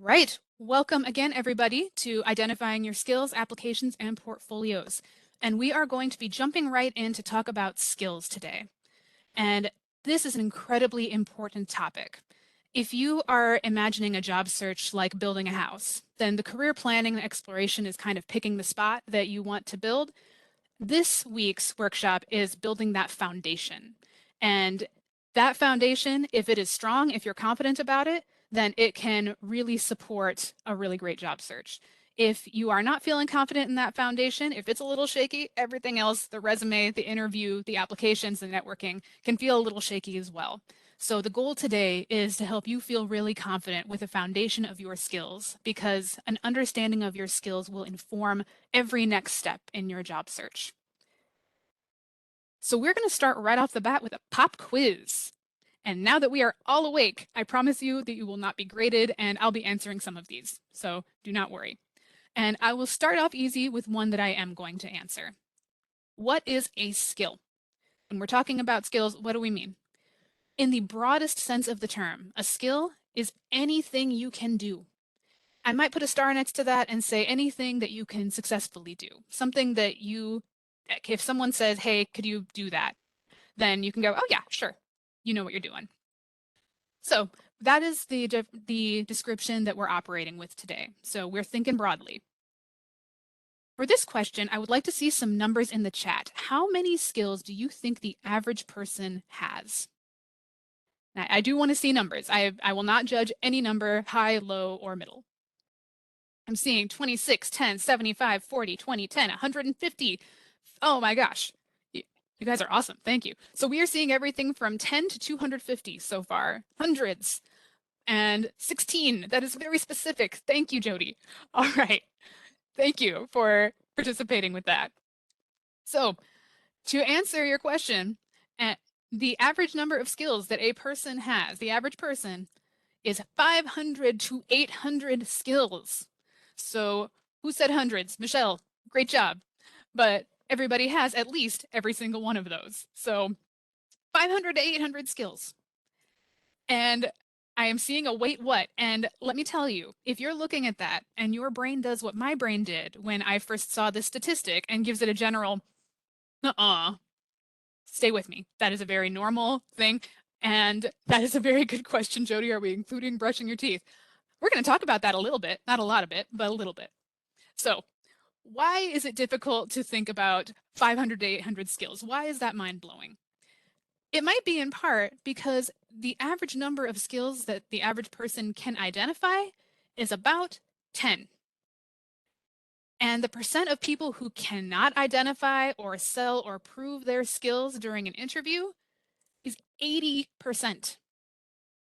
Right. Welcome again, everybody, to Identifying Your Skills, Applications, and Portfolios. And we are going to be jumping right in to talk about skills today. And this is an incredibly important topic. If you are imagining a job search like building a house, then the career planning and exploration is kind of picking the spot that you want to build. This week's workshop is building that foundation. And that foundation, if it is strong, if you're confident about it, then it can really support a really great job search. If you are not feeling confident in that foundation, if it's a little shaky, everything else, the resume, the interview, the applications, the networking can feel a little shaky as well. So the goal today is to help you feel really confident with a foundation of your skills, because an understanding of your skills will inform every next step in your job search. So we're going to start right off the bat with a pop quiz. And now that we are all awake, I promise you that you will not be graded, and I'll be answering some of these. So do not worry. And I will start off easy with one that I am going to answer. What is a skill? When we're talking about skills, what do we mean? In the broadest sense of the term, a skill is anything you can do. I might put a star next to that and say anything that you can successfully do. Something that if someone says, hey, could you do that? Then you can go, oh yeah, sure. You know what you're doing. So that is the description that we're operating with today. So we're thinking broadly. For this question, I would like to see some numbers in the chat. How many skills do you think the average person has? Now, I do want to see numbers. I will not judge any number, high, low, or middle. I'm seeing 26, 10, 75, 40, 20, 10, 150. Oh my gosh. You guys are awesome. Thank you. So we are seeing everything from 10 to 250 so far. Hundreds. And 16. That is very specific. Thank you, Jody. All right. Thank you for participating with that. So to answer your question, the average number of skills that a person has, the average person, is 500 to 800 skills. So who said hundreds? Michelle, great job. But everybody has at least every single one of those. So 500 to 800 skills. And I am seeing a wait what? And let me tell you, if you're looking at that and your brain does what my brain did when I first saw this statistic and gives it a general, stay with me. That is a very normal thing. And that is a very good question, Jody. Are we including brushing your teeth? We're going to talk about that a little bit, not a lot of it, but a little bit. So, why is it difficult to think about 500 to 800 skills? Why is that mind blowing? It might be in part because the average number of skills that the average person can identify is about 10. And the percent of people who cannot identify or sell or prove their skills during an interview is 80%.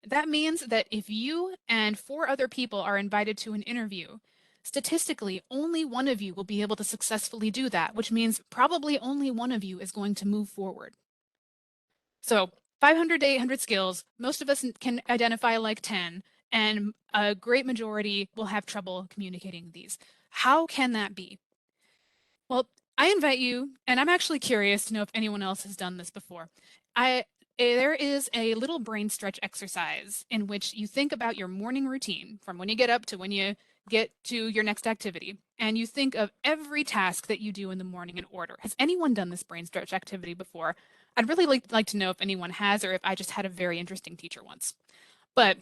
That means that if you and four other people are invited to an interview, statistically, only one of you will be able to successfully do that, which means probably only one of you is going to move forward. So 500 to 800 skills, most of us can identify like 10, and a great majority will have trouble communicating these. How can that be? Well, I invite you, and I'm actually curious to know if anyone else has done this before. There is a little brain stretch exercise in which you think about your morning routine from when you get up to when you get to your next activity, and you think of every task that you do in the morning in order. Has anyone done this brain stretch activity before? I'd really like to know if anyone has, or if I just had a very interesting teacher once. But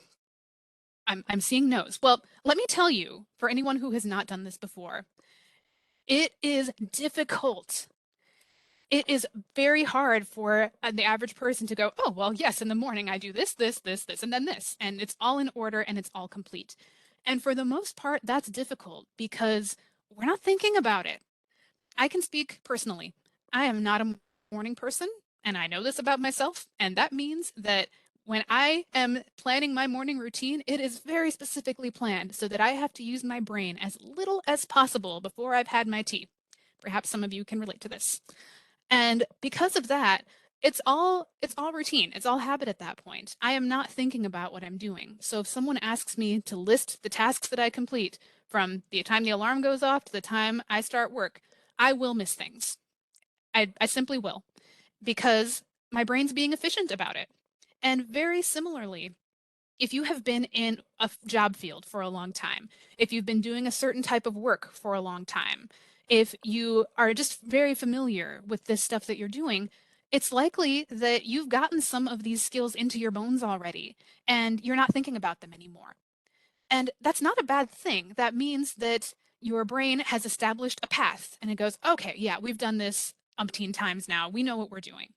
I'm seeing no's. Well, let me tell you, for anyone who has not done this before, it is difficult. It is very hard for the average person to go, oh, well, yes, in the morning I do this, this, this, this, and then this. And it's all in order and it's all complete. And for the most part, that's difficult because we're not thinking about it. I can speak personally. I am not a morning person, and I know this about myself. And that means that when I am planning my morning routine, it is very specifically planned so that I have to use my brain as little as possible before I've had my tea. Perhaps some of you can relate to this. And because of that, it's all routine. It's all habit at that point. I am not thinking about what I'm doing. So if someone asks me to list the tasks that I complete from the time the alarm goes off to the time I start work, I will miss things. I simply will, because my brain's being efficient about it. And very similarly, If you have been in a job field for a long time, if you've been doing a certain type of work for a long time, if you are just very familiar with this stuff that you're doing, it's likely that you've gotten some of these skills into your bones already and you're not thinking about them anymore. And that's not a bad thing. That means that your brain has established a path and it goes, okay, yeah, we've done this umpteen times now. We know what we're doing.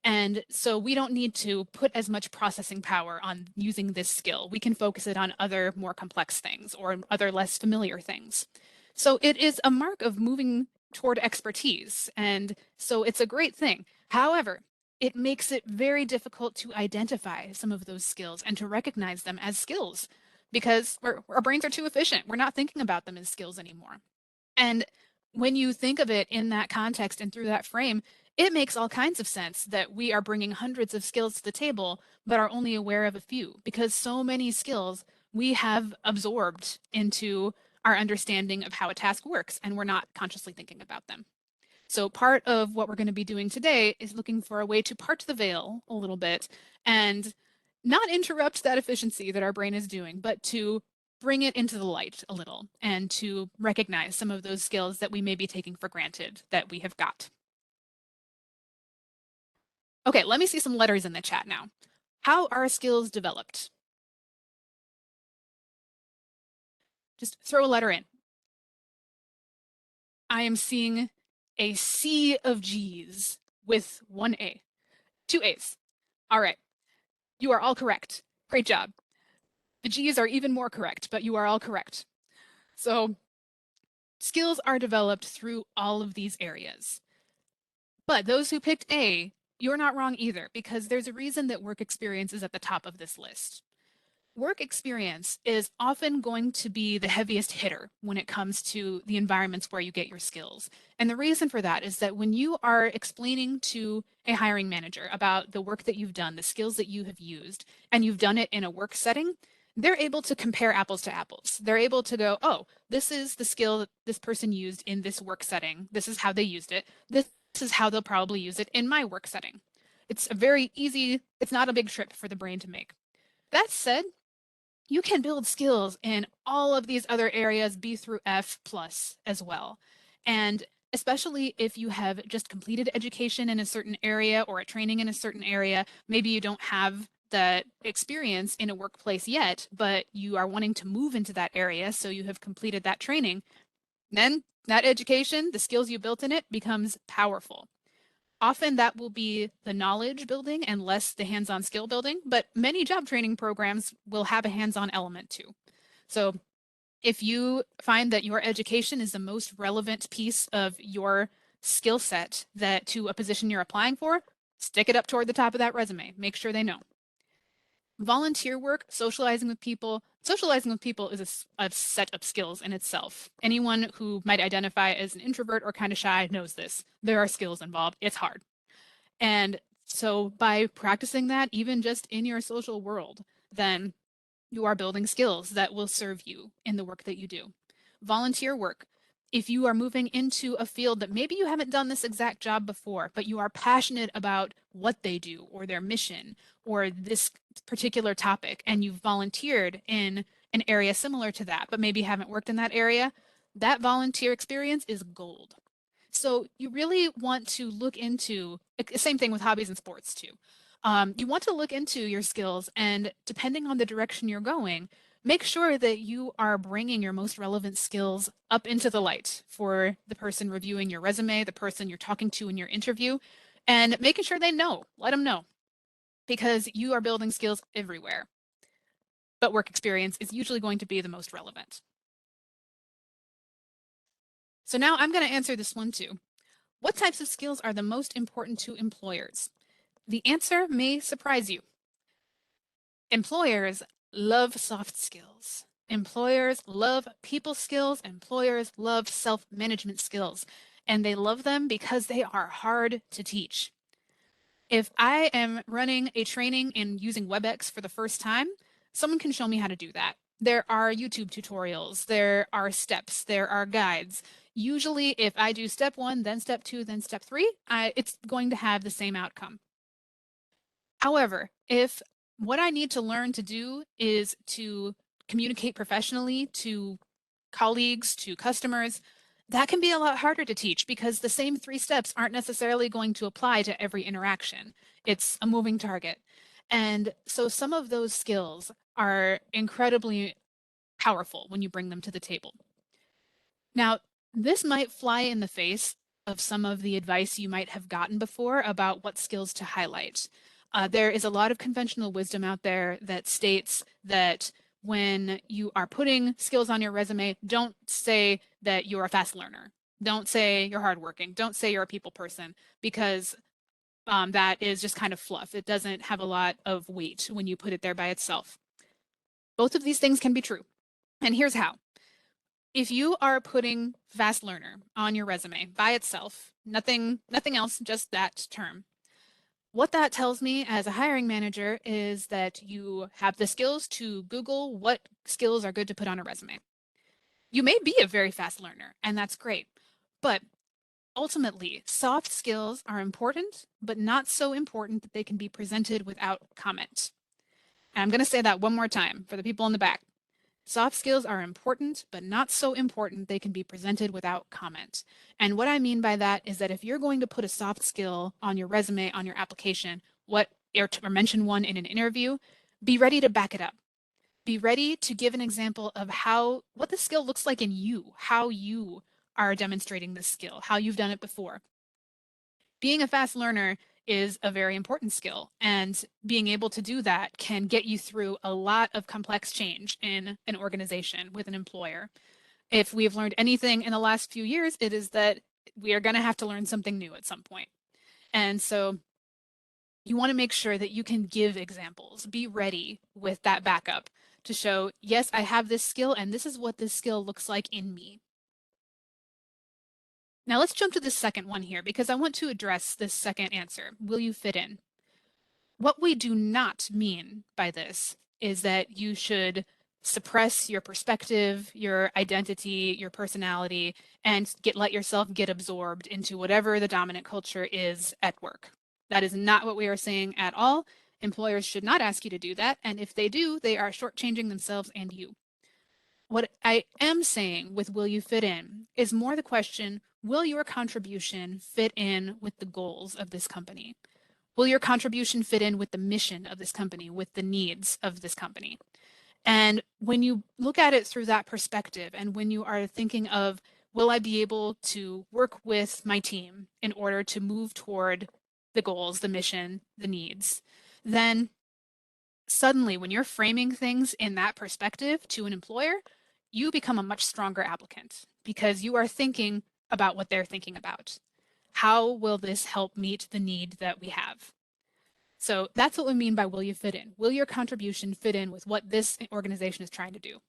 And so we don't need to put as much processing power on using this skill. We can focus it on other more complex things or other less familiar things. So it is a mark of moving toward expertise. And so it's a great thing. However, it makes it very difficult to identify some of those skills and to recognize them as skills because our brains are too efficient. We're not thinking about them as skills anymore. And when you think of it in that context and through that frame, it makes all kinds of sense that we are bringing hundreds of skills to the table, but are only aware of a few because so many skills we have absorbed into our understanding of how a task works, and we're not consciously thinking about them. So part of what we're going to be doing today is looking for a way to part the veil a little bit and not interrupt that efficiency that our brain is doing, but to bring it into the light a little and to recognize some of those skills that we may be taking for granted that we have got. Okay, let me see some letters in the chat now. How are skills developed? Just throw a letter in. I am seeing a sea of G's with one A, two A's. All right, you are all correct. Great job. The G's are even more correct, but you are all correct. So skills are developed through all of these areas. But those who picked A, you're not wrong either, because there's a reason that work experience is at the top of this list. Work experience is often going to be the heaviest hitter when it comes to the environments where you get your skills. And the reason for that is that when you are explaining to a hiring manager about the work that you've done, the skills that you have used, and you've done it in a work setting, they're able to compare apples to apples. They're able to go, oh, this is the skill that this person used in this work setting. This is how they used it. This is how they'll probably use it in my work setting. It's a very easy, it's not a big trip for the brain to make. That said, you can build skills in all of these other areas, B through F plus as well. And especially if you have just completed education in a certain area or a training in a certain area, maybe you don't have the experience in a workplace yet, but you are wanting to move into that area, so you have completed that training, then that education, the skills you built in it, becomes powerful. Often that will be the knowledge building and less the hands-on skill building, but many job training programs will have a hands-on element too. So if you find that your education is the most relevant piece of your skill set that to a position you're applying for, stick it up toward the top of that resume. Make sure they know. Volunteer work, socializing with people. Socializing with people is a set of skills in itself. Anyone who might identify as an introvert or kind of shy knows this. There are skills involved. It's hard. And so by practicing that, even just in your social world, then you are building skills that will serve you in the work that you do. Volunteer work. If you are moving into a field that maybe you haven't done this exact job before, but you are passionate about what they do or their mission or this particular topic, and you've volunteered in an area similar to that, but maybe haven't worked in that area, that volunteer experience is gold. So you really want to look into, same thing with hobbies and sports too. You want to look into your skills, and depending on the direction you're going, make sure that you are bringing your most relevant skills up into the light for the person reviewing your resume, the person you're talking to in your interview, and making sure they know, let them know, because you are building skills everywhere. But work experience is usually going to be the most relevant. So now I'm going to answer this one too. What types of skills are the most important to employers? The answer may surprise you. Employers love soft skills. Employers love people skills. Employers love self-management skills. And they love them because they are hard to teach. If I am running a training in using WebEx for the first time, someone can show me how to do that. There are YouTube tutorials, there are steps, there are guides. Usually, if I do step 1, then step 2, then step 3, it's going to have the same outcome. However, if what I need to learn to do is to communicate professionally to colleagues, to customers. That can be a lot harder to teach because the same 3 steps aren't necessarily going to apply to every interaction. It's a moving target. And so some of those skills are incredibly powerful when you bring them to the table. Now, this might fly in the face of some of the advice you might have gotten before about what skills to highlight. There is a lot of conventional wisdom out there that states that when you are putting skills on your resume, don't say that you're a fast learner. Don't say you're hardworking. Don't say you're a people person because that is just kind of fluff. It doesn't have a lot of weight when you put it there by itself. Both of these things can be true. And here's how. If you are putting fast learner on your resume by itself, nothing else, just that term, what that tells me as a hiring manager is that you have the skills to Google what skills are good to put on a resume. You may be a very fast learner, and that's great. But ultimately, soft skills are important, but not so important that they can be presented without comment. And I'm going to say that one more time for the people in the back. Soft skills are important, but not so important they can be presented without comment. And what I mean by that is that if you're going to put a soft skill on your resume, on your application, or mention one in an interview, be ready to back it up. Be ready to give an example of what the skill looks like in you, how you are demonstrating this skill, how you've done it before. Being a fast learner is a very important skill, and being able to do that can get you through a lot of complex change in an organization with an employer. If we've learned anything in the last few years, it is that we are going to have to learn something new at some point. And so you want to make sure that you can give examples. Be ready with that backup to show, yes, I have this skill, and this is what this skill looks like in me. Now let's jump to the second one here because I want to address this second answer. Will you fit in? What we do not mean by this is that you should suppress your perspective, your identity, your personality, and let yourself get absorbed into whatever the dominant culture is at work. That is not what we are saying at all. Employers should not ask you to do that, and if they do, they are shortchanging themselves and you. What I am saying with will you fit in is more the question, will your contribution fit in with the goals of this company? Will your contribution fit in with the mission of this company, with the needs of this company? And when you look at it through that perspective, and when you are thinking of, will I be able to work with my team in order to move toward the goals, the mission, the needs, then suddenly when you're framing things in that perspective to an employer, you become a much stronger applicant because you are thinking about what they're thinking about. How will this help meet the need that we have? So that's what we mean by will you fit in? Will your contribution fit in with what this organization is trying to do?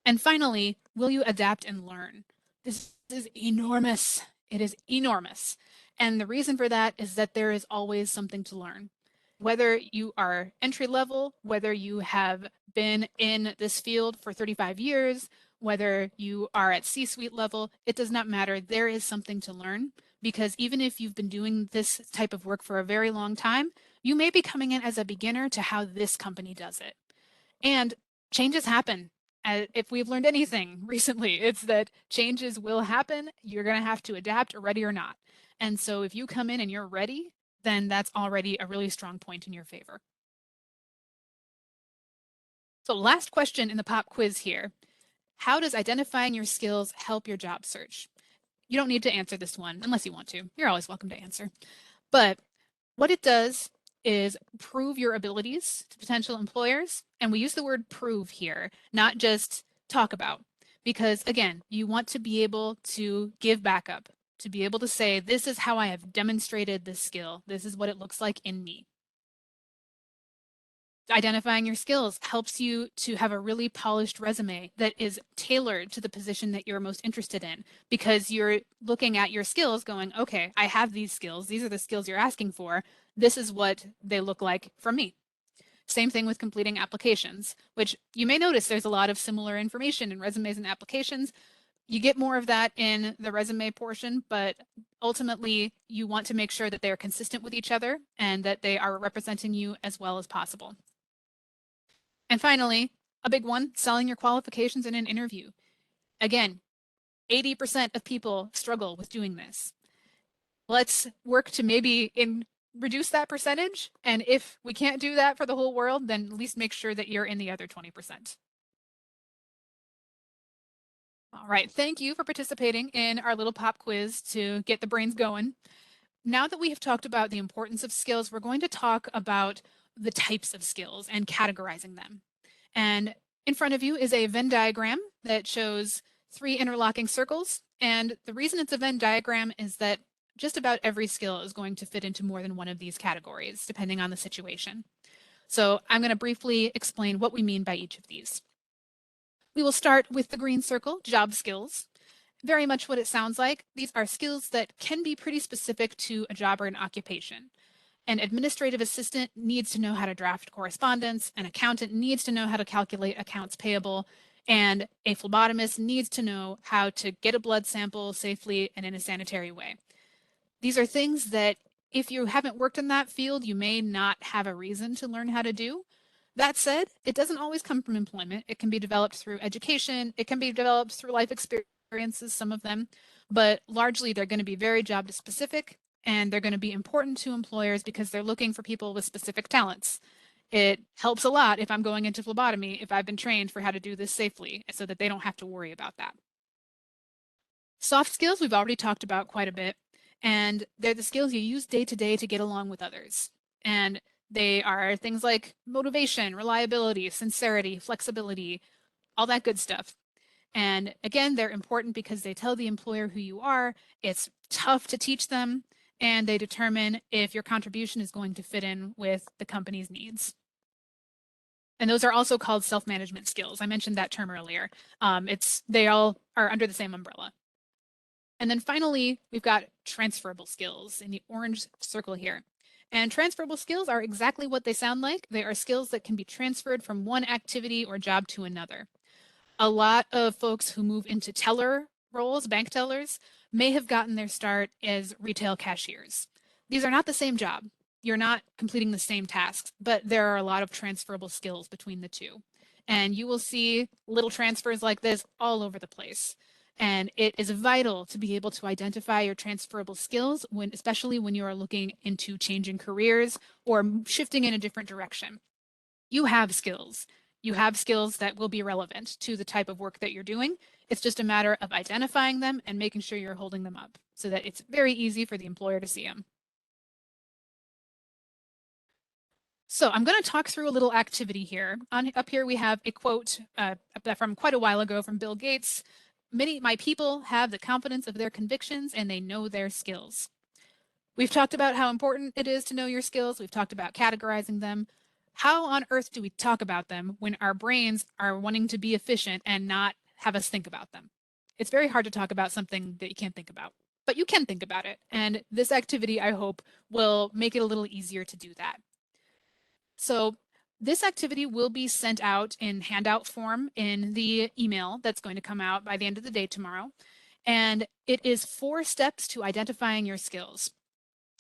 And finally, will you adapt and learn? This is enormous. It is enormous. And the reason for that is that there is always something to learn. Whether you are entry level, whether you have been in this field for 35 years, whether you are at C-suite level, it does not matter. There is something to learn because even if you've been doing this type of work for a very long time, you may be coming in as a beginner to how this company does it. And changes happen. If we've learned anything recently, it's that changes will happen. You're going to have to adapt, ready or not. And so if you come in and you're ready, then that's already a really strong point in your favor. So last question in the pop quiz here. How does identifying your skills help your job search? You don't need to answer this one unless you want to. You're always welcome to answer. But what it does is prove your abilities to potential employers. And we use the word prove here, not just talk about. Because again, you want to be able to give backup, to be able to say, this is how I have demonstrated this skill. This is what it looks like in me. Identifying your skills helps you to have a really polished resume that is tailored to the position that you're most interested in because you're looking at your skills going, okay, I have these skills. These are the skills you're asking for. This is what they look like for me. Same thing with completing applications, which you may notice there's a lot of similar information in resumes and applications. You get more of that in the resume portion, but ultimately you want to make sure that they're consistent with each other and that they are representing you as well as possible. And finally, a big one, selling your qualifications in an interview. Again, 80% of people struggle with doing this. Let's work to maybe reduce that percentage. And if we can't do that for the whole world, then at least make sure that you're in the other 20%. All right, thank you for participating in our little pop quiz to get the brains going. Now that we have talked about the importance of skills, we're going to talk about the types of skills and categorizing them. And in front of you is a Venn diagram that shows 3 interlocking circles. And the reason it's a Venn diagram is that just about every skill is going to fit into more than one of these categories, depending on the situation. So I'm going to briefly explain what we mean by each of these. We will start with the green circle, job skills. Very much what it sounds like. These are skills that can be pretty specific to a job or an occupation. An administrative assistant needs to know how to draft correspondence, an accountant needs to know how to calculate accounts payable, and a phlebotomist needs to know how to get a blood sample safely and in a sanitary way. These are things that if you haven't worked in that field, you may not have a reason to learn how to do. That said, it doesn't always come from employment. It can be developed through education. It can be developed through life experiences, some of them, but largely they're going to be very job specific and they're going to be important to employers because they're looking for people with specific talents. It helps a lot if I'm going into phlebotomy, if I've been trained for how to do this safely so that they don't have to worry about that. Soft skills, we've already talked about quite a bit, and they're the skills you use day to day to get along with others. And they are things like motivation, reliability, sincerity, flexibility, all that good stuff. And again, they're important because they tell the employer who you are. It's tough to teach them, and they determine if your contribution is going to fit in with the company's needs. And those are also called self-management skills. I mentioned that term earlier. They all are under the same umbrella. And then finally, we've got transferable skills in the orange circle here. And transferable skills are exactly what they sound like. They are skills that can be transferred from one activity or job to another. A lot of folks who move into teller roles, bank tellers, may have gotten their start as retail cashiers. These are not the same job. You're not completing the same tasks, but there are a lot of transferable skills between the two. And you will see little transfers like this all over the place. And it is vital to be able to identify your transferable skills, especially when you are looking into changing careers or shifting in a different direction. You have skills. You have skills that will be relevant to the type of work that you're doing. It's just a matter of identifying them and making sure you're holding them up so that it's very easy for the employer to see them. So I'm going to talk through a little activity here. Up here we have a quote from quite a while ago from Bill Gates. My people have the confidence of their convictions and they know their skills. We've talked about how important it is to know your skills. We've talked about categorizing them. How on earth do we talk about them when our brains are wanting to be efficient and not have us think about them? It's very hard to talk about something that you can't think about, but you can think about it. And this activity, I hope, will make it a little easier to do that. So this activity will be sent out in handout form in the email that's going to come out by the end of the day tomorrow. And it is 4 steps to identifying your skills.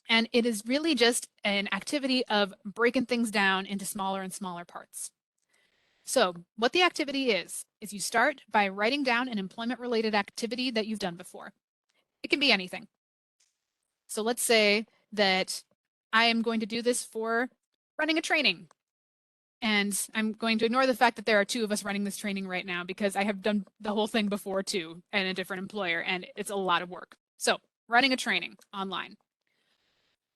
And it is really just an activity of breaking things down into smaller and smaller parts. So what the activity is you start by writing down an employment-related activity that you've done before. It can be anything. So let's say that I am going to do this for running a training. And I'm going to ignore the fact that there are 2 of us running this training right now because I have done the whole thing before too in a different employer and it's a lot of work. So running a training online.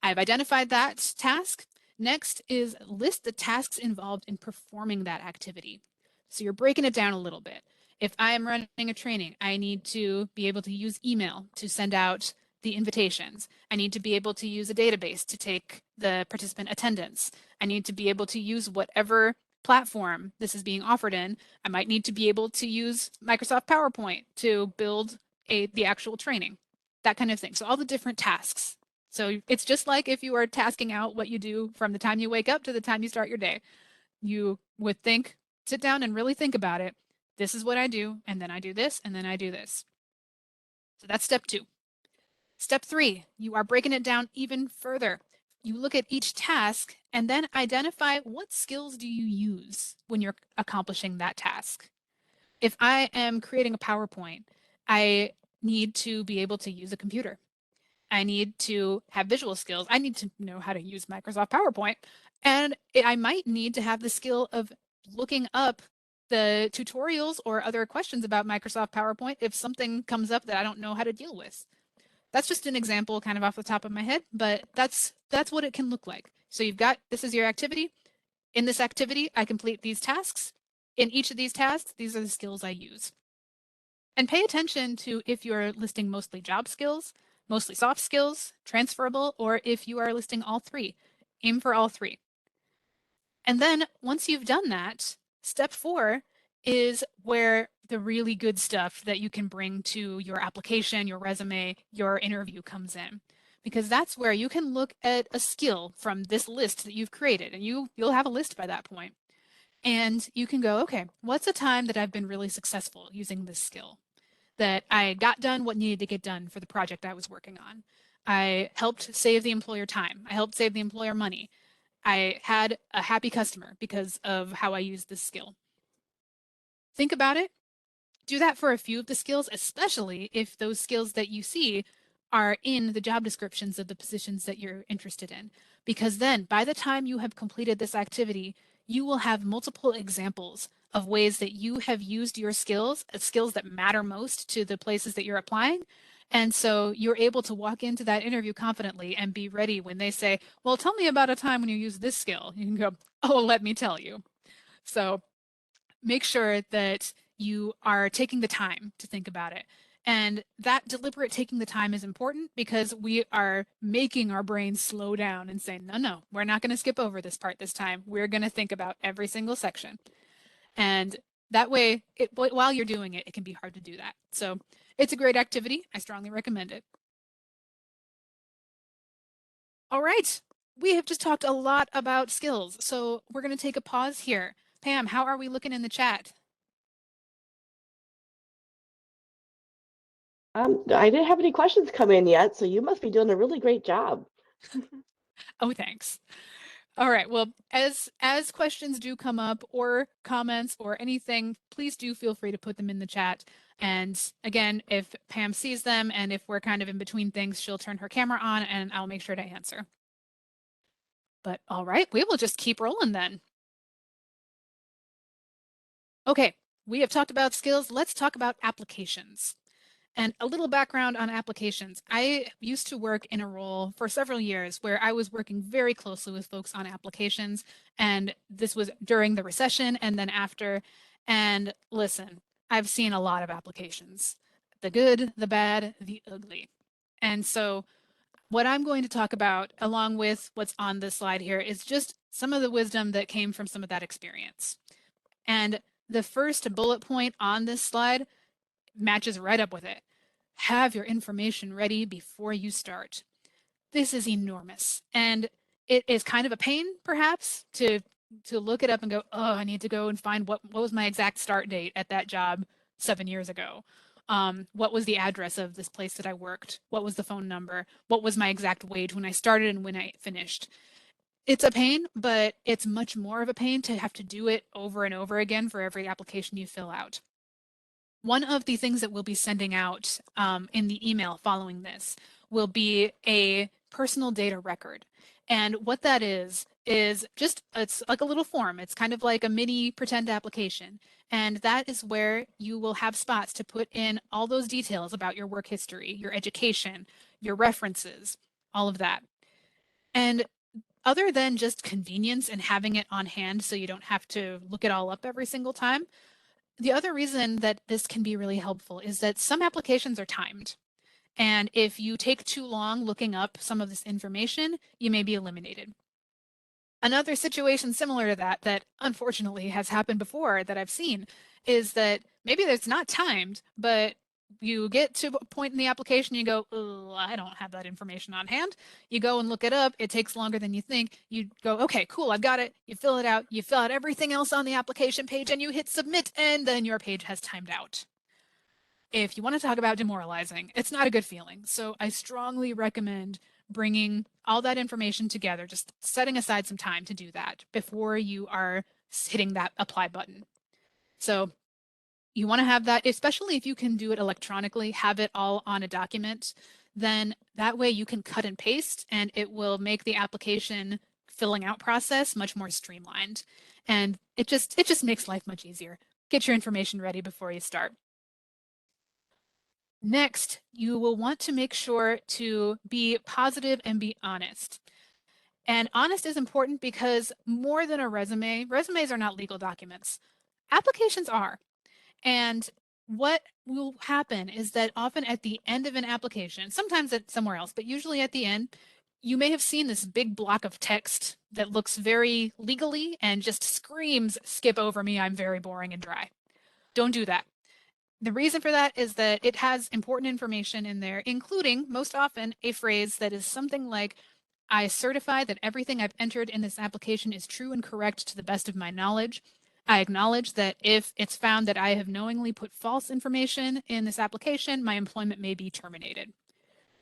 I've identified that task. Next is list the tasks involved in performing that activity. So you're breaking it down a little bit. If I am running a training, I need to be able to use email to send out the invitations. I need to be able to use a database to take the participant attendance. I need to be able to use whatever platform this is being offered in. I might need to be able to use Microsoft PowerPoint to build the actual training, that kind of thing. So all the different tasks. So it's just like if you are tasking out what you do from the time you wake up to the time you start your day. You would sit down and really think about it. This is what I do, and then I do this, and then I do this. So that's step 2. Step 3, you are breaking it down even further. You look at each task and then identify what skills do you use when you're accomplishing that task. If I am creating a PowerPoint, I need to be able to use a computer. I need to have visual skills. I need to know how to use Microsoft PowerPoint. And I might need to have the skill of looking up the tutorials or other questions about Microsoft PowerPoint if something comes up that I don't know how to deal with. That's just an example kind of off the top of my head, but that's what it can look like. So you've got, this is your activity. In this activity, I complete these tasks. In each of these tasks, these are the skills I use. And pay attention to if you're listing mostly job skills, mostly soft skills, transferable, or if you are listing all 3. Aim for all 3. And then once you've done that, step 4 is where the really good stuff that you can bring to your application, your resume, your interview comes in. Because that's where you can look at a skill from this list that you've created, and you'll have a list by that point. And you can go, okay, what's a time that I've been really successful using this skill? That I got done what needed to get done for the project I was working on. I helped save the employer time. I helped save the employer money. I had a happy customer because of how I used this skill. Think about it. Do that for a few of the skills, especially if those skills that you see are in the job descriptions of the positions that you're interested in. Because then by the time you have completed this activity, you will have multiple examples of ways that you have used your skills, skills that matter most to the places that you're applying. And so you're able to walk into that interview confidently and be ready when they say, well, tell me about a time when you use this skill. You can go, oh, let me tell you. So make sure that you are taking the time to think about it. And that deliberate taking the time is important because we are making our brains slow down and say, no, no, we're not going to skip over this part this time. We're going to think about every single section. And that way, while you're doing it, it can be hard to do that. So it's a great activity. I strongly recommend it. All right. We have just talked a lot about skills. So we're going to take a pause here. Pam, how are we looking in the chat? I didn't have any questions come in yet, so you must be doing a really great job. Oh, thanks. All right. Well, as questions do come up or comments or anything, please do feel free to put them in the chat. And again, if Pam sees them and if we're kind of in between things, she'll turn her camera on and I'll make sure to answer. But all right, we will just keep rolling then. Okay, we have talked about skills. Let's talk about applications. And a little background on applications. I used to work in a role for several years where I was working very closely with folks on applications. And this was during the recession and then after. And listen, I've seen a lot of applications, the good, the bad, the ugly. And so what I'm going to talk about, along with what's on this slide here, is just some of the wisdom that came from some of that experience. And the first bullet point on this slide matches right up with it. Have your information ready before you start. This is enormous. And it is kind of a pain, perhaps, to look it up and go, oh, I need to go and find what was my exact start date at that job 7 years ago. What was the address of this place that I worked? What was the phone number? What was my exact wage when I started and when I finished? It's a pain, but it's much more of a pain to have to do it over and over again for every application you fill out. One of the things that we'll be sending out in the email following this will be a personal data record. And what that is just, it's like a little form. It's kind of like a mini pretend application. And that is where you will have spots to put in all those details about your work history, your education, your references, all of that. And other than just convenience and having it on hand so you don't have to look it all up every single time, the other reason that this can be really helpful is that some applications are timed. And if you take too long looking up some of this information, you may be eliminated. Another situation similar to that, that unfortunately has happened before that I've seen, is that maybe it's not timed, but you get to a point in the application, you go, oh, I don't have that information on hand. You go and look it up. It takes longer than you think. You go, okay, cool, I've got it. You fill it out. You fill out everything else on the application page and you hit submit, and then your page has timed out. If you want to talk about demoralizing, it's not a good feeling. So I strongly recommend bringing all that information together, just setting aside some time to do that before you are hitting that apply button. So you want to have that, especially if you can do it electronically, have it all on a document, then that way you can cut and paste and it will make the application filling out process much more streamlined. And it just makes life much easier. Get your information ready before you start. Next, you will want to make sure to be positive and be honest. And honest is important because more than a resume, resumes are not legal documents. Applications are. And what will happen is that often at the end of an application, sometimes it's somewhere else, but usually at the end, you may have seen this big block of text that looks very legally and just screams, skip over me, I'm very boring and dry. Don't do that. The reason for that is that it has important information in there, including most often a phrase that is something like, I certify that everything I've entered in this application is true and correct to the best of my knowledge. I acknowledge that if it's found that I have knowingly put false information in this application, my employment may be terminated.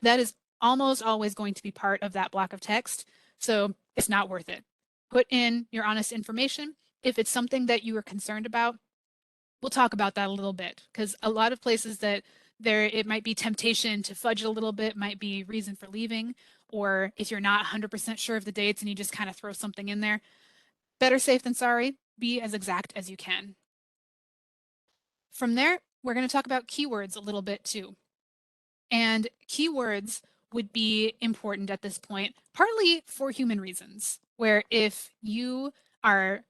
That is almost always going to be part of that block of text, so it's not worth it. Put in your honest information. If it's something that you are concerned about, we'll talk about that a little bit because a lot of places that there it might be temptation to fudge it a little bit, might be reason for leaving, or if you're not 100% sure of the dates and you just kind of throw something in there, better safe than sorry. Be as exact as you can. From there, we're going to talk about keywords a little bit too. And keywords would be important at this point, partly for human reasons, where if you are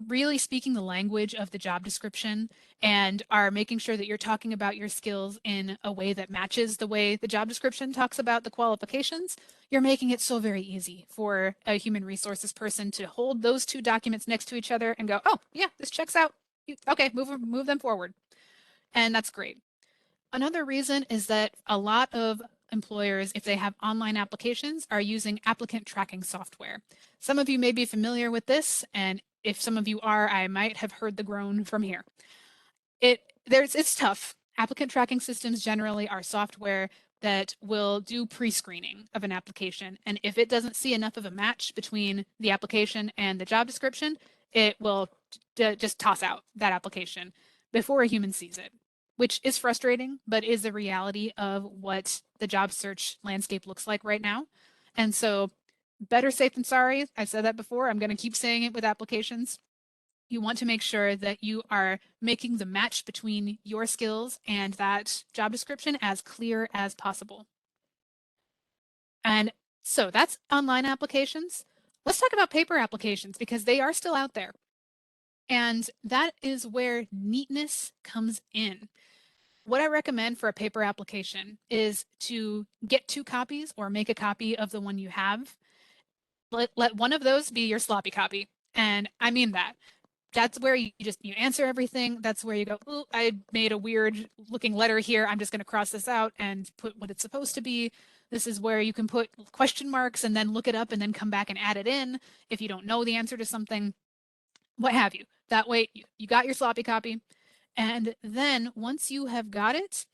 really speaking the language of the job description and are making sure that you're talking about your skills in a way that matches the way the job description talks about the qualifications, you're making it so very easy for a human resources person to hold those two documents next to each other and go, oh, yeah, this checks out. Okay, move them forward. And that's great. Another reason is that a lot of employers, if they have online applications, are using applicant tracking software. Some of you may be familiar with this, and if some of you are, I might have heard the groan from here. It's tough. Applicant tracking systems generally are software that will do pre-screening of an application, and if it doesn't see enough of a match between the application and the job description, it will just toss out that application before a human sees it, which is frustrating, but is the reality of what the job search landscape looks like right now. And so, better safe than sorry. I said that before. I'm going to keep saying it with applications. You want to make sure that you are making the match between your skills and that job description as clear as possible. And so that's online applications. Let's talk about paper applications because they are still out there. And that is where neatness comes in. What I recommend for a paper application is to get 2 copies or make a copy of the one you have. Let one of those be your sloppy copy. And I mean that. That's where you answer everything. That's where you go, ooh, I made a weird looking letter here. I'm just going to cross this out and put what it's supposed to be. This is where you can put question marks and then look it up and then come back and add it in if you don't know the answer to something, what have you. That way you got your sloppy copy. And then once you have got it,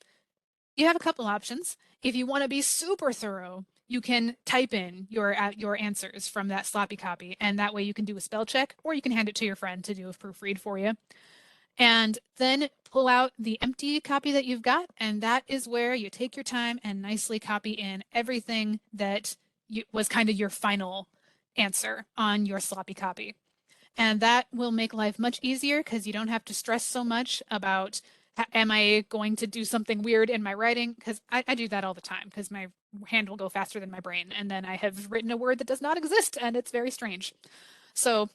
you have a couple options. If you want to be super thorough, you can type in your answers from that sloppy copy, and that way you can do a spell check, or you can hand it to your friend to do a proofread for you. And then pull out the empty copy that you've got, and that is where you take your time and nicely copy in everything that was kind of your final answer on your sloppy copy. And that will make life much easier because you don't have to stress so much about am I going to do something weird in my writing? Because I do that all the time because my hand will go faster than my brain. And then I have written a word that does not exist and it's very strange. So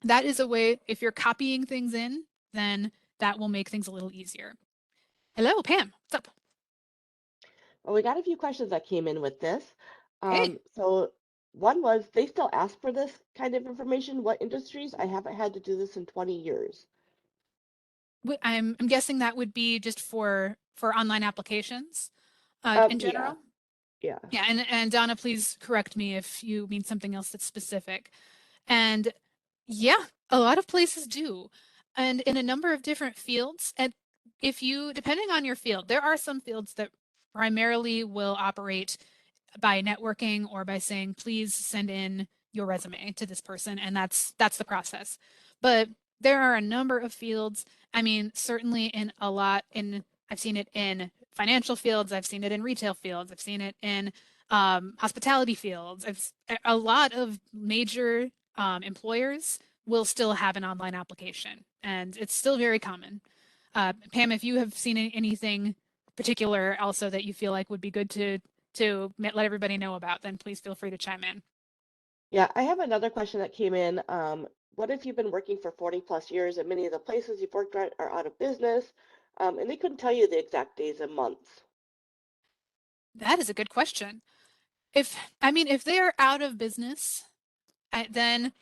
that is a way, if you're copying things in, then that will make things a little easier. Hello, Pam. What's up? Well, we got a few questions that came in with this. Hey, So one was, they still ask for this kind of information. What industries? I haven't had to do this in 20 years. I'm guessing that would be just for online applications in Yeah, general. yeah. Yeah, and Donna, please correct me if you mean something else that's specific. And yeah, a lot of places do. And in a number of different fields. And if you, depending on your field, there are some fields that primarily will operate by networking or by saying, please send in your resume to this person, and that's the process. But there are a number of fields. I mean, certainly I've seen it in financial fields, I've seen it in retail fields, I've seen it in hospitality fields. A lot of major employers will still have an online application, and it's still very common. Pam, if you have seen anything particular also that you feel like would be good to let everybody know about, then please feel free to chime in. Yeah, I have another question that came in. What if you've been working for 40 plus years and many of the places you've worked at are out of business, and they couldn't tell you the exact days and months? That is a good question. If they're out of business, then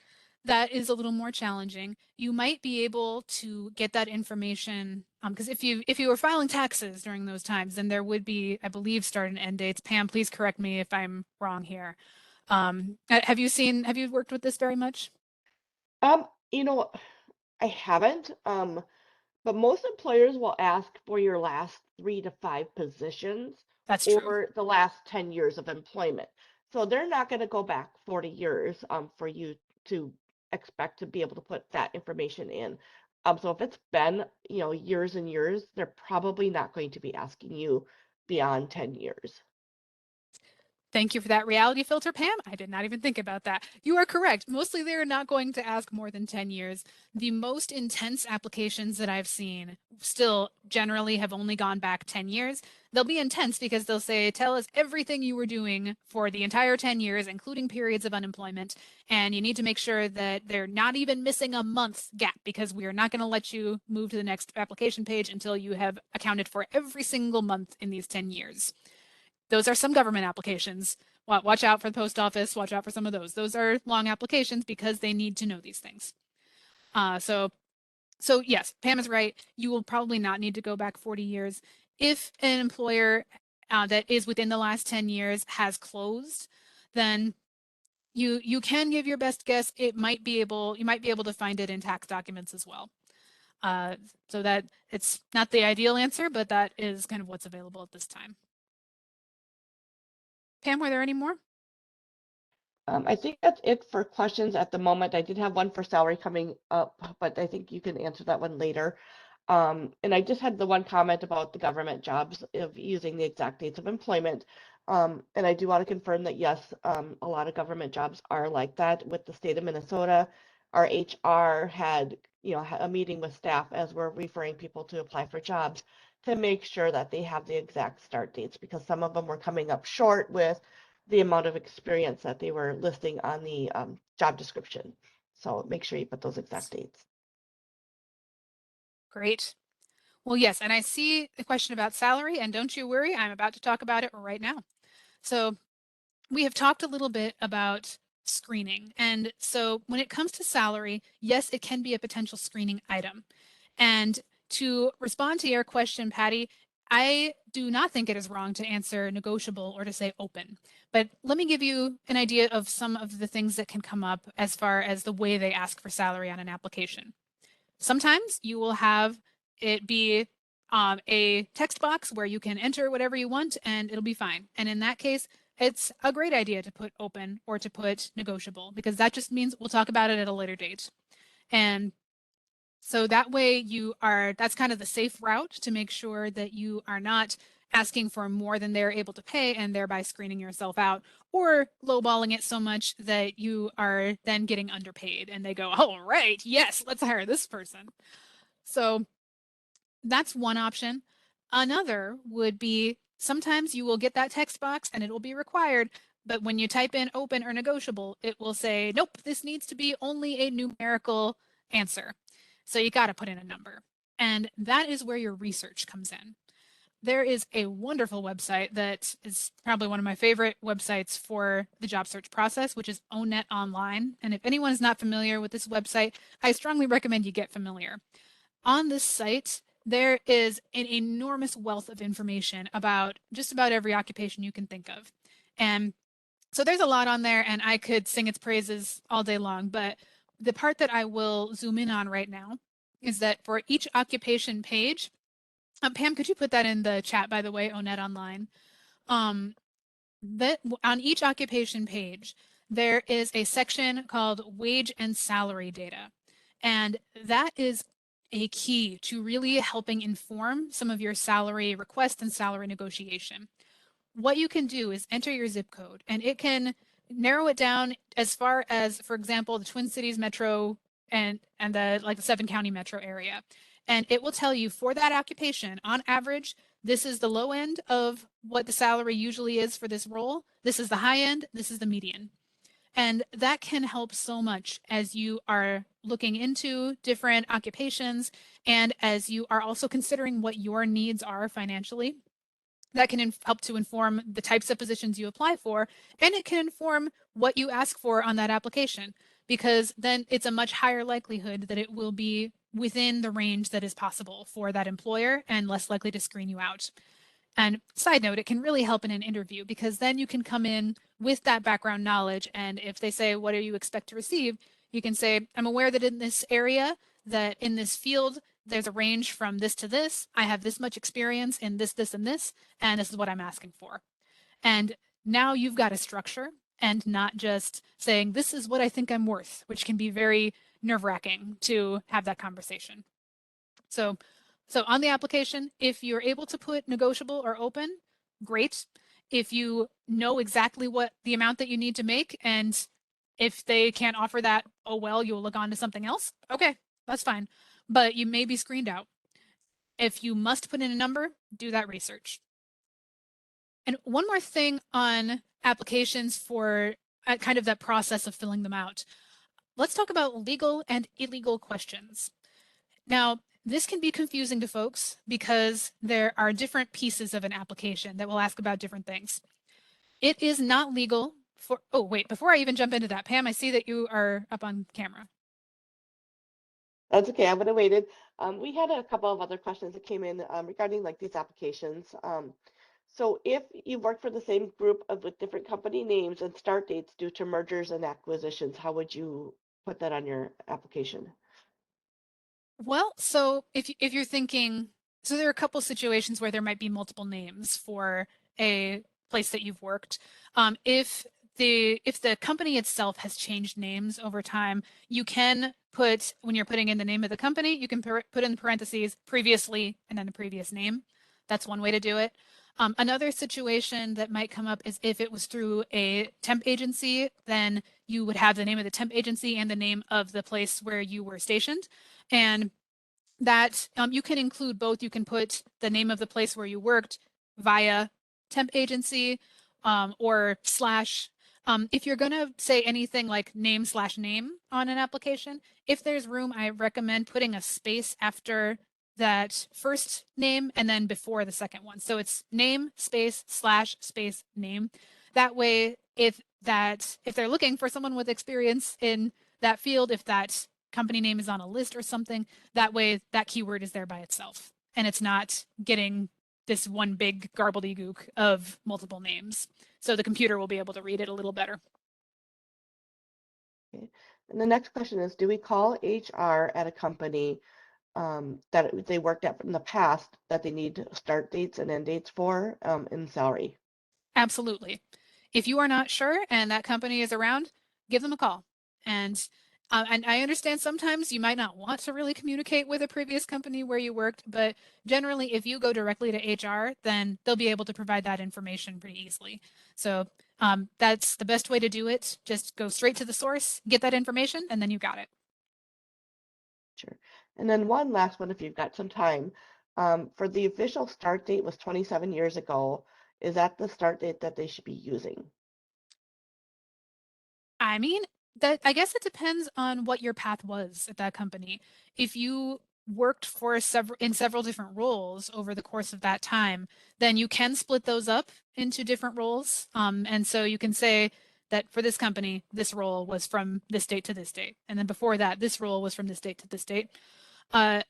that is a little more challenging. You might be able to get that information because if you were filing taxes during those times, then there would be, I believe, start and end dates. Pam, please correct me if I'm wrong here. Have you worked with this very much? You know, I haven't, but most employers will ask for your last 3 to 5 positions That's true. or the last 10 years of employment. So they're not going to go back 40 years for you to expect to be able to put that information in. So if it's been, years and years, they're probably not going to be asking you beyond 10 years. Thank you for that reality filter, Pam. I did not even think about that. You are correct. Mostly they are not going to ask more than 10 years. The most intense applications that I've seen still generally have only gone back 10 years. They'll be intense because they'll say, tell us everything you were doing for the entire 10 years, including periods of unemployment. And you need to make sure that they're not even missing a month gap because we are not going to let you move to the next application page until you have accounted for every single month in these 10 years. Those are some government applications. Watch out for the post office. Watch out for some of those. Those are long applications because they need to know these things. So yes, Pam is right. You will probably not need to go back 40 years. If an employer that is within the last 10 years has closed, then you can give your best guess. You might be able to find it in tax documents as well. So that it's not the ideal answer, but that is kind of what's available at this time. Pam, were there any more? I think that's it for questions at the moment. I did have one for salary coming up, but I think you can answer that one later. And I just had the one comment about the government jobs of using the exact dates of employment. And I do want to confirm that yes, a lot of government jobs are like that. With the state of Minnesota, our HR had, a meeting with staff as we're referring people to apply for jobs to make sure that they have the exact start dates because some of them were coming up short with the amount of experience that they were listing on the job description. So make sure you put those exact dates. Great. Well, yes, and I see the question about salary, and don't you worry, I'm about to talk about it right now. So we have talked a little bit about screening. And so when it comes to salary, yes, it can be a potential screening item. And to respond to your question, Patty, I do not think it is wrong to answer negotiable or to say open. But let me give you an idea of some of the things that can come up as far as the way they ask for salary on an application. Sometimes you will have it be a text box where you can enter whatever you want and it'll be fine. And in that case, it's a great idea to put open or to put negotiable because that just means we'll talk about it at a later date. And so that way that's kind of the safe route to make sure that you are not asking for more than they're able to pay and thereby screening yourself out or lowballing it so much that you are then getting underpaid and they go, oh, right, yes, let's hire this person. So that's one option. Another would be sometimes you will get that text box and it will be required, but when you type in open or negotiable, it will say, nope, this needs to be only a numerical answer. So you got to put in a number. And that is where your research comes in. There is a wonderful website that is probably one of my favorite websites for the job search process, which is ONET Online. And if anyone is not familiar with this website, I strongly recommend you get familiar. On this site, there is an enormous wealth of information about just about every occupation you can think of. And so there's a lot on there, and I could sing its praises all day long. But the part that I will zoom in on right now is that for each occupation page, Pam, could you put that in the chat, by the way, Onet Online? That on each occupation page, there is a section called wage and salary data. And that is a key to really helping inform some of your salary request and salary negotiation. What you can do is enter your zip code, and it can narrow it down as far as, for example, the Twin Cities metro and the like the 7-county metro area. And it will tell you for that occupation, on average, this is the low end of what the salary usually is for this role. This is the high end. This is the median. And that can help so much as you are looking into different occupations and as you are also considering what your needs are financially. That can help to inform the types of positions you apply for, and it can inform what you ask for on that application, because then it's a much higher likelihood that it will be within the range that is possible for that employer and less likely to screen you out. And side note, it can really help in an interview because then you can come in with that background knowledge. And if they say, what do you expect to receive? You can say, I'm aware that in this area, that in this field, there's a range from this to this. I have this much experience in this, this, and this, and this is what I'm asking for. And now you've got a structure and not just saying, this is what I think I'm worth, which can be very nerve-wracking to have that conversation. So on the application, if you're able to put negotiable or open, great. If you know exactly what the amount that you need to make, and if they can't offer that, oh well, you'll look on to something else. Okay, that's fine. But you may be screened out. If you must put in a number, do that research. And one more thing on applications for kind of that process of filling them out. Let's talk about legal and illegal questions. Now, this can be confusing to folks because there are different pieces of an application that will ask about different things. It is not legal for, oh, wait, before I even jump into that, Pam, I see that you are up on camera. That's okay. I would have waited. We had a couple of other questions that came in regarding like these applications. So if you work for the same group with different company names and start dates due to mergers and acquisitions, how would you put that on your application? Well, so if you're thinking, so there are a couple situations where there might be multiple names for a place that you've worked. If the company itself has changed names over time, you can put, when you're putting in the name of the company, you can put in parentheses previously and then the previous name. That's one way to do it. Another situation that might come up is if it was through a temp agency, then you would have the name of the temp agency and the name of the place where you were stationed. And that you can include both. You can put the name of the place where you worked via temp agency or slash. If you're going to say anything like name/name on an application, if there's room, I recommend putting a space after that first name and then before the second one. So it's name, space, slash, space, name. That way, if they're looking for someone with experience in that field, if that company name is on a list or something, that way that keyword is there by itself and it's not getting this one big garbledy-gook of multiple names. So the computer will be able to read it a little better. Okay. And the next question is, do we call HR at a company that they worked at in the past that they need start dates and end dates for in salary? Absolutely. If you are not sure and that company is around, give them a call. And I understand sometimes you might not want to really communicate with a previous company where you worked, but generally, if you go directly to HR, then they'll be able to provide that information pretty easily. So that's the best way to do it. Just go straight to the source, get that information, and then you got it. Sure. And then one last one, if you've got some time. For the official start date was 27 years ago. Is that the start date that they should be using? I mean, that I guess it depends on what your path was at that company. If you worked for several different roles over the course of that time, then you can split those up into different roles. And so you can say that for this company, this role was from this date to this date, and then before that, this role was from this date to this date. Uh,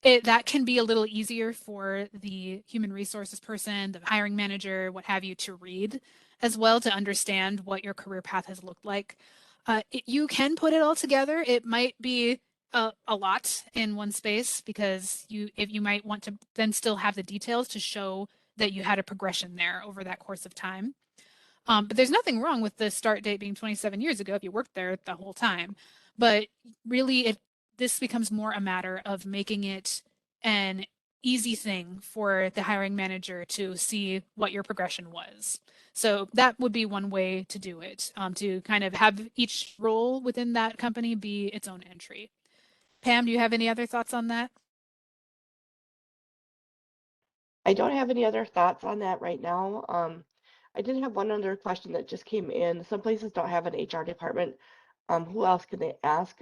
that can be a little easier for the human resources person, the hiring manager, what have you, to read as well to understand what your career path has looked like. You can put it all together. It might be a lot in one space because if you might want to then still have the details to show that you had a progression there over that course of time. But there's nothing wrong with the start date being 27 years ago if you worked there the whole time. But really, this becomes more a matter of making it an easy thing for the hiring manager to see what your progression was. So that would be one way to do it, to kind of have each role within that company be its own entry. Pam, do you have any other thoughts on that? I don't have any other thoughts on that right now. I did have one other question that just came in. Some places don't have an HR department. Who else can they ask?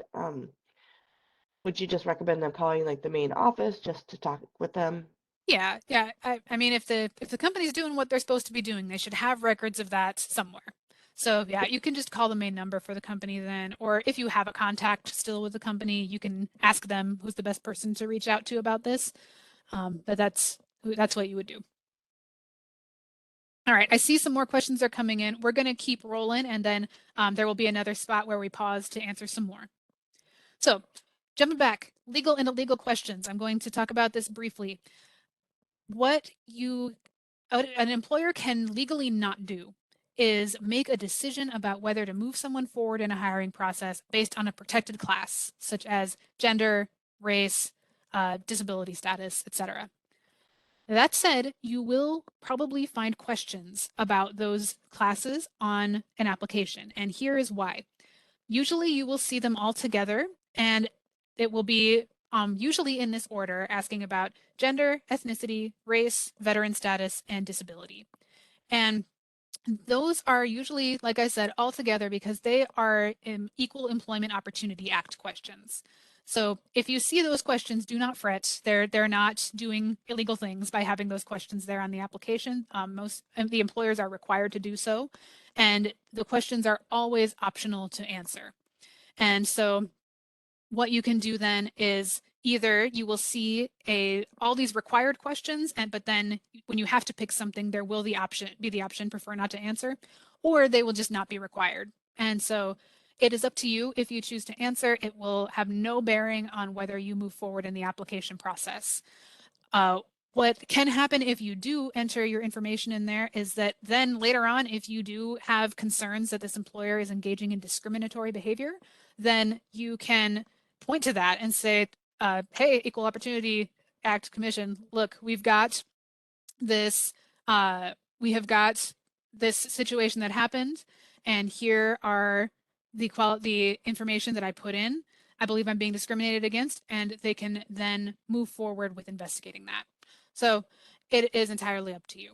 Would you just recommend them calling like the main office just to talk with them? Yeah, yeah. I mean, if the company's doing what they're supposed to be doing, they should have records of that somewhere. So yeah, you can just call the main number for the company then, or if you have a contact still with the company, you can ask them who's the best person to reach out to about this. But that's what you would do. All right, I see some more questions are coming in. We're going to keep rolling, and then there will be another spot where we pause to answer some more. So, jumping back, legal and illegal questions. I'm going to talk about this briefly. What an employer can legally not do is make a decision about whether to move someone forward in a hiring process based on a protected class, such as gender, race, disability status, etc. That said, you will probably find questions about those classes on an application, and here is why. Usually you will see them all together, and it will be usually in this order, asking about gender, ethnicity, race, veteran status, and disability. And those are usually, like I said, all together because they are Equal Employment Opportunity Act questions. So if you see those questions, do not fret. They're not doing illegal things by having those questions there on the application. Most of the employers are required to do so, and the questions are always optional to answer. And so what you can do then is either you will see all these required questions, but then when you have to pick something, there will be the option prefer not to answer, or they will just not be required. And so it is up to you if you choose to answer. It will have no bearing on whether you move forward in the application process. Uh, what can happen if you do enter your information in there is that then later on, if you do have concerns that this employer is engaging in discriminatory behavior, then you can point to that and say, hey, Equal Opportunity Act Commission, look, this, we have got this situation that happened, and here are the information that I put in. I believe I'm being discriminated against, and they can then move forward with investigating that. So it is entirely up to you.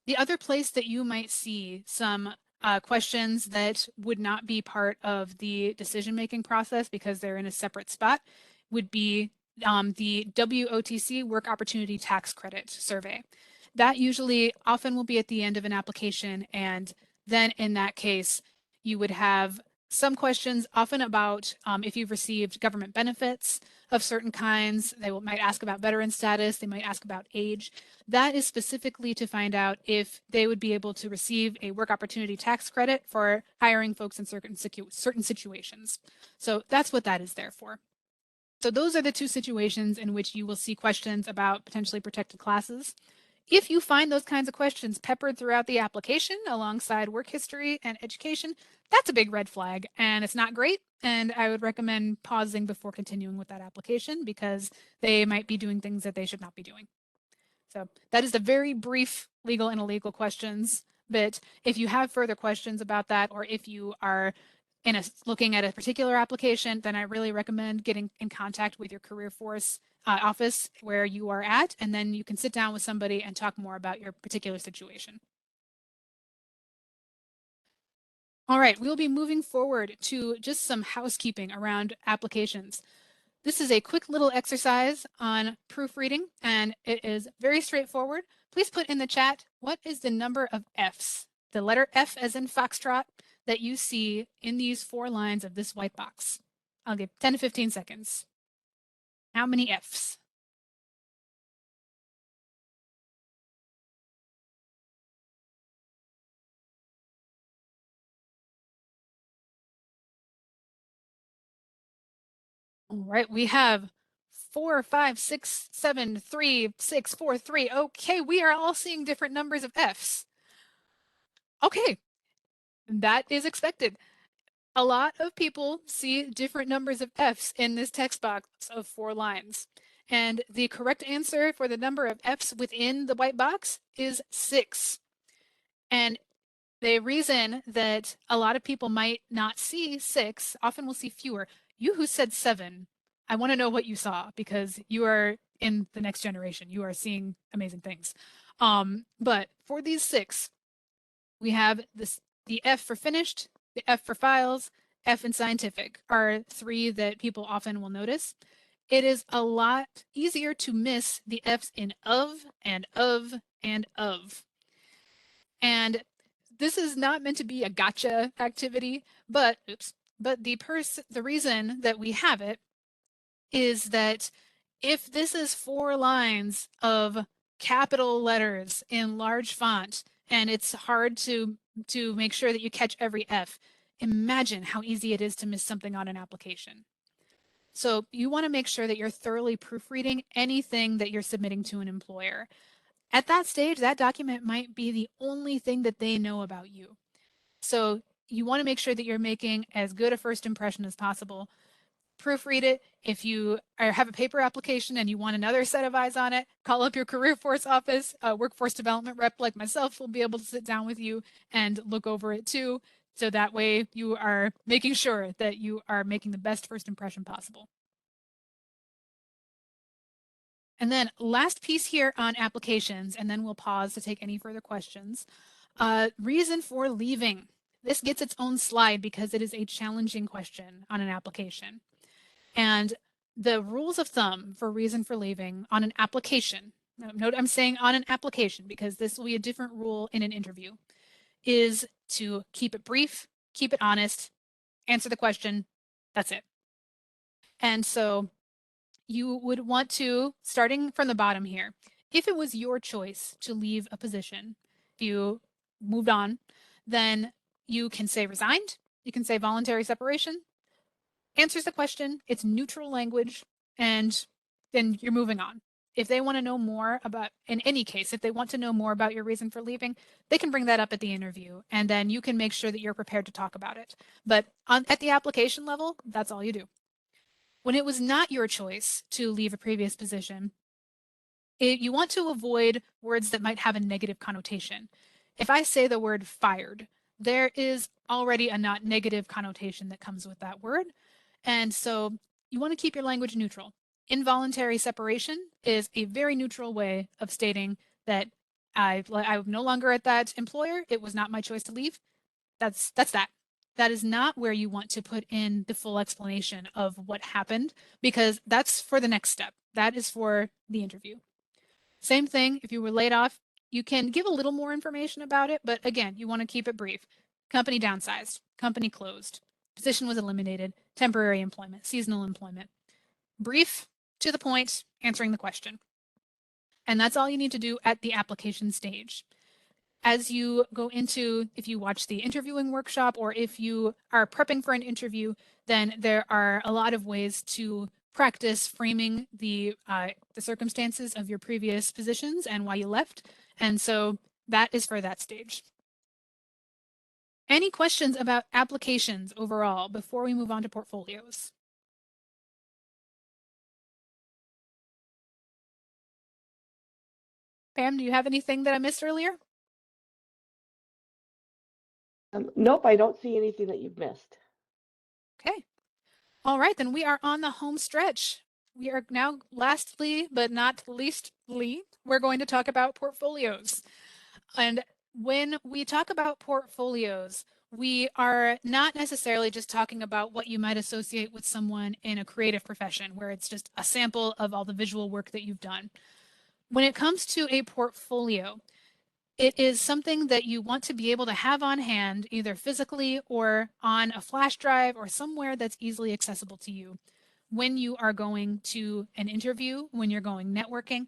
The other place that you might see some questions that would not be part of the decision-making process because they're in a separate spot would be the WOTC, Work Opportunity Tax Credit Survey. That usually often will be at the end of an application, and then in that case, you would have some questions often about if you've received government benefits of certain kinds. They might ask about veteran status. They might ask about age. That is specifically to find out if they would be able to receive a work opportunity tax credit for hiring folks in certain situations. So that's what that is there for. So those are the two situations in which you will see questions about potentially protected classes. If you find those kinds of questions peppered throughout the application alongside work history and education, that's a big red flag and it's not great. And I would recommend pausing before continuing with that application because they might be doing things that they should not be doing. So that is the very brief legal and illegal questions. But if you have further questions about that, or if you are looking at a particular application, then I really recommend getting in contact with your career force office where you are at, and then you can sit down with somebody and talk more about your particular situation. All right, we'll be moving forward to just some housekeeping around applications. This is a quick little exercise on proofreading, and it is very straightforward. Please put in the chat, what is the number of Fs, the letter F as in foxtrot, that you see in these 4 lines of this white box? I'll give 10 to 15 seconds. How many Fs? All right, we have 4, 5, 6, 7, 3, 6, 4, 3. Okay, we are all seeing different numbers of Fs. Okay, that is expected. A lot of people see different numbers of Fs in this text box of 4 lines. And the correct answer for the number of Fs within the white box is 6. And the reason that a lot of people might not see 6, often will see fewer. You who said 7, I want to know what you saw, because you are in the next generation. You are seeing amazing things. But for these 6, we have the F for finished, the F for files, F in scientific are 3 that people often will notice. It is a lot easier to miss the F's in of and of and of. And this is not meant to be a gotcha activity, but the reason that we have it is that if this is 4 lines of capital letters in large font and it's hard to make sure that you catch every F, imagine how easy it is to miss something on an application. So you want to make sure that you're thoroughly proofreading anything that you're submitting to an employer. At that stage, that document might be the only thing that they know about you. So you want to make sure that you're making as good a first impression as possible. Proofread it. If you have a paper application and you want another set of eyes on it, call up your career force office. A workforce development rep like myself will be able to sit down with you and look over it too. So that way you are making sure that you are making the best first impression possible. And then last piece here on applications, and then we'll pause to take any further questions. Reason for leaving. This gets its own slide because it is a challenging question on an application. And the rules of thumb for reason for leaving on an application, note I'm saying on an application because this will be a different rule in an interview, is to keep it brief, keep it honest, answer the question, that's it. And so you would want to, starting from the bottom here, if it was your choice to leave a position, if you moved on, then you can say resigned, you can say voluntary separation, answers the question, it's neutral language, and then you're moving on. If they want to know more about, in any case, if they want to know more about your reason for leaving, they can bring that up at the interview, and then you can make sure that you're prepared to talk about it. But at the application level, that's all you do. When it was not your choice to leave a previous position, you want to avoid words that might have a negative connotation. If I say the word fired, there is already a not negative connotation that comes with that word. And so you want to keep your language neutral. Involuntary separation is a very neutral way of stating that I'm no longer at that employer. It was not my choice to leave. That's that. That is not where you want to put in the full explanation of what happened, because that's for the next step. That is for the interview. Same thing, if you were laid off, you can give a little more information about it, but again, you want to keep it brief. Company downsized, company closed, position was eliminated, temporary employment, seasonal employment. Brief, to the point, answering the question. And that's all you need to do at the application stage. As you go into, if you watch the interviewing workshop or if you are prepping for an interview, then there are a lot of ways to practice framing the circumstances of your previous positions and why you left. And so that is for that stage. Any questions about applications overall before we move on to portfolios? Pam, do you have anything that I missed earlier? Nope, I don't see anything that you've missed. Okay. All right, then we are on the home stretch. We are now, lastly but not leastly, we're going to talk about portfolios. And when we talk about portfolios, we are not necessarily just talking about what you might associate with someone in a creative profession, where it's just a sample of all the visual work that you've done. When it comes to a portfolio, it is something that you want to be able to have on hand, either physically or on a flash drive or somewhere that's easily accessible to you when you are going to an interview, when you're going networking,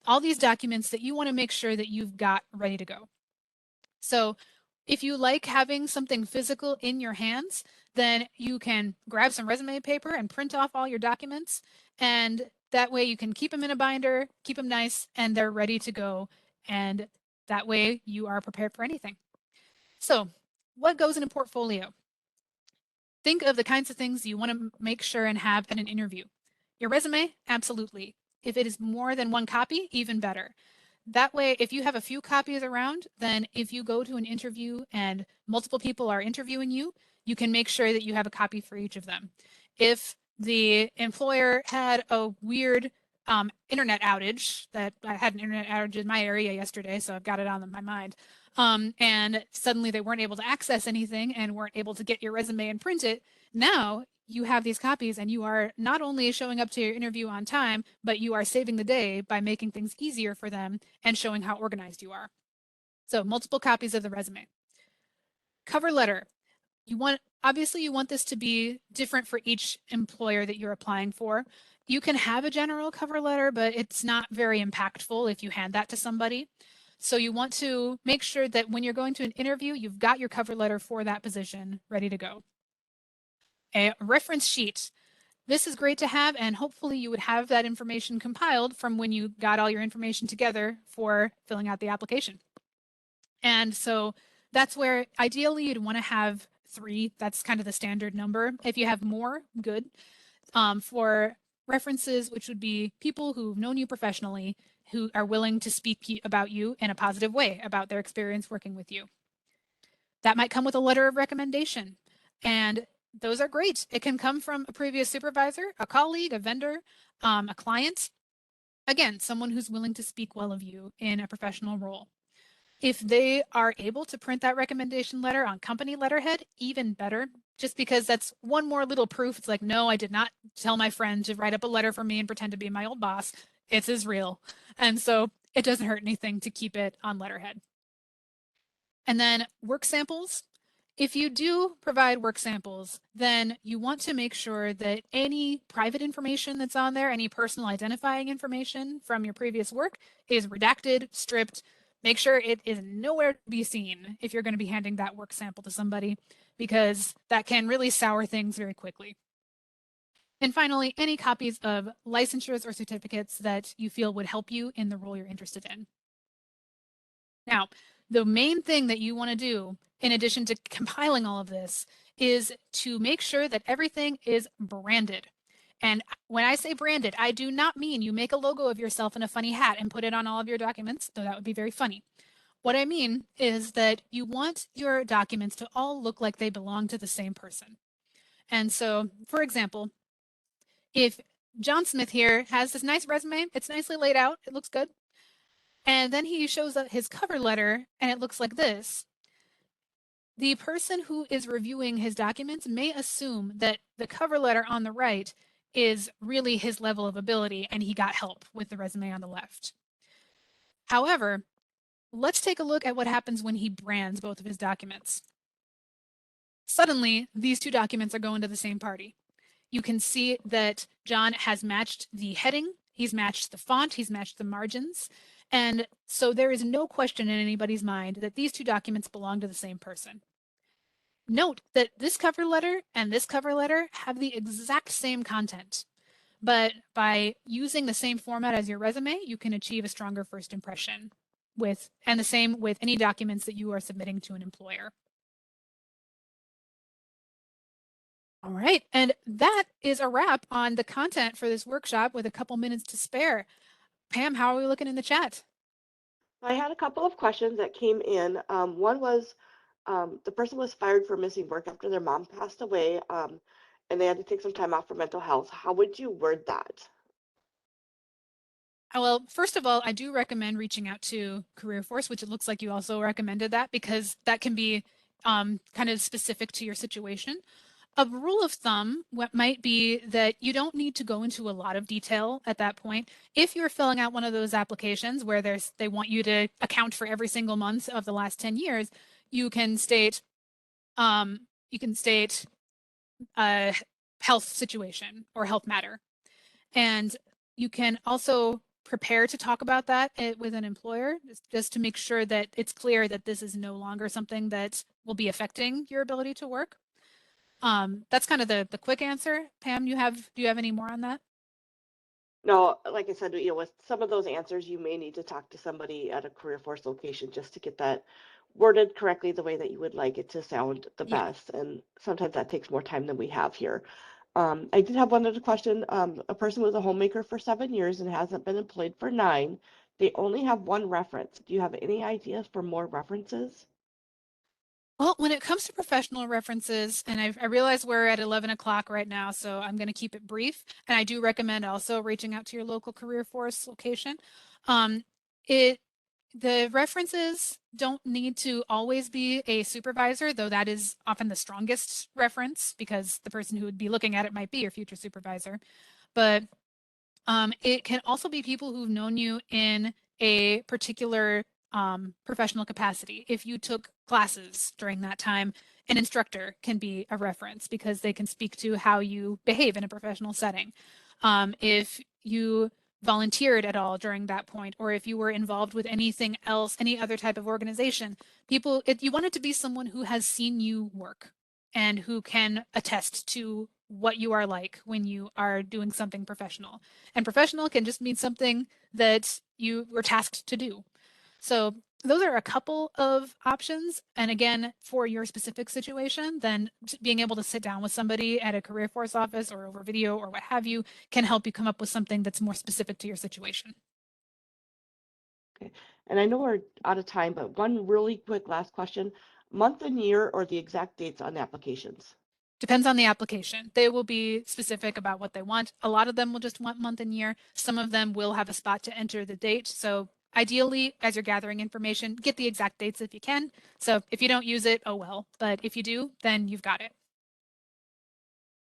all these documents that you want to make sure that you've got ready to go. So If you like having something physical in your hands, then you can grab some resume paper and print off all your documents. And that way you can keep them in a binder, keep them nice, and they're ready to go. And that way you are prepared for anything. So, what goes in a portfolio? Think of the kinds of things you want to make sure and have in an interview. Your resume, absolutely. If it is more than one copy, even better. That way, if you have a few copies around, then if you go to an interview and multiple people are interviewing you, you can make sure that you have a copy for each of them. If the employer had a weird internet outage, that I had an internet outage in my area yesterday, so I've got it on my mind, and suddenly they weren't able to access anything and weren't able to get your resume and print it, now you have these copies and you are not only showing up to your interview on time, but you are saving the day by making things easier for them and showing how organized you are. So multiple copies of the resume. Cover letter. Obviously you want this to be different for each employer that you're applying for. You can have a general cover letter, but it's not very impactful if you hand that to somebody. So you want to make sure that when you're going to an interview, you've got your cover letter for that position ready to go. A reference sheet. This is great to have, and hopefully you would have that information compiled from when you got all your information together for filling out the application. And so that's where ideally you'd want to have 3. That's kind of the standard number. If you have more, good. For references, which would be people who've known you professionally, who are willing to speak about you in a positive way about their experience working with you. That might come with a letter of recommendation. And those are great. It can come from a previous supervisor, a colleague, a vendor, a client. Again, someone who's willing to speak well of you in a professional role. If they are able to print that recommendation letter on company letterhead, even better, just because that's one more little proof. It's like, no, I did not tell my friend to write up a letter for me and pretend to be my old boss. It's as real. And so it doesn't hurt anything to keep it on letterhead. And then work samples. If you do provide work samples, then you want to make sure that any private information that's on there, any personal identifying information from your previous work is redacted, stripped. Make sure it is nowhere to be seen if you're going to be handing that work sample to somebody, because that can really sour things very quickly. And finally, any copies of licensures or certificates that you feel would help you in the role you're interested in. Now, the main thing that you want to do, in addition to compiling all of this, is to make sure that everything is branded. And when I say branded, I do not mean you make a logo of yourself in a funny hat and put it on all of your documents, though that would be very funny. What I mean is that you want your documents to all look like they belong to the same person. And so, for example, if John Smith here has this nice resume, it's nicely laid out, it looks good. And then he shows up his cover letter and it looks like this. The person who is reviewing his documents may assume that the cover letter on the right is really his level of ability and he got help with the resume on the left. However, let's take a look at what happens when he brands both of his documents. Suddenly, these 2 documents are going to the same party. You can see that John has matched the heading, he's matched the font, he's matched the margins. And so there is no question in anybody's mind that these 2 documents belong to the same person. Note that this cover letter and this cover letter have the exact same content, but by using the same format as your resume, you can achieve a stronger first impression and the same with any documents that you are submitting to an employer. All right, and that is a wrap on the content for this workshop with a couple minutes to spare. Pam, how are we looking in the chat? I had a couple of questions that came in. One was the person was fired for missing work after their mom passed away, and they had to take some time off for mental health. How would you word that? Well, first of all, I do recommend reaching out to Career Force, which it looks like you also recommended that, because that can be kind of specific to your situation. A rule of thumb what might be that you don't need to go into a lot of detail at that point. If you're filling out one of those applications where they want you to account for every single month of the last 10 years, you can state health situation or health matter. And you can also prepare to talk about that with an employer, just to make sure that it's clear that this is no longer something that will be affecting your ability to work. That's kind of the quick answer. Pam, do you have any more on that? No, like I said, with some of those answers, you may need to talk to somebody at a career force location just to get that worded correctly the way that you would like it to sound the Yeah. best. And sometimes that takes more time than we have here. I did have one other question. A person was a homemaker for 7 years and hasn't been employed for 9. They only have one reference. Do you have any ideas for more references? Well, when it comes to professional references, and I realize we're at 11 o'clock right now, so I'm going to keep it brief. And I do recommend also reaching out to your local career force location. Um, it the references don't need to always be a supervisor, though that is often the strongest reference because the person who would be looking at it might be your future supervisor. But it can also be people who've known you in a particular professional capacity. If you took classes during that time, an instructor can be a reference because they can speak to how you behave in a professional setting. If you volunteered at all during that point, or if you were involved with anything else, any other type of organization, you want it to be someone who has seen you work and who can attest to what you are like when you are doing something professional. And professional can just mean something that you were tasked to do. So those are a couple of options. And again, for your specific situation, then being able to sit down with somebody at a career force office or over video or what have you can help you come up with something that's more specific to your situation. Okay. And I know we're out of time, but one really quick last question. Month and year or the exact dates on applications? Depends on the application. They will be specific about what they want. A lot of them will just want month and year. Some of them will have a spot to enter the date. So ideally, as you're gathering information, get the exact dates if you can. So if you don't use it, oh well. But if you do, then you've got it.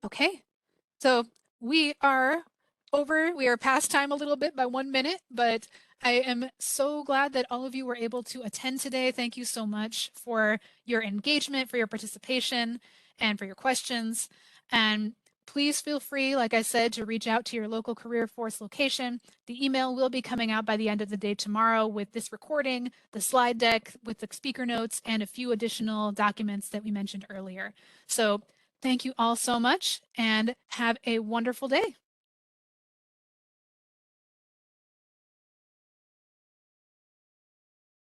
Okay. So we are over. We are past time a little bit by 1 minute, but I am so glad that all of you were able to attend today. Thank you so much for your engagement, for your participation, and for your questions. And please feel free, like I said, to reach out to your local career force location. The email will be coming out by the end of the day tomorrow with this recording, the slide deck with the speaker notes, and a few additional documents that we mentioned earlier. So thank you all so much and have a wonderful day.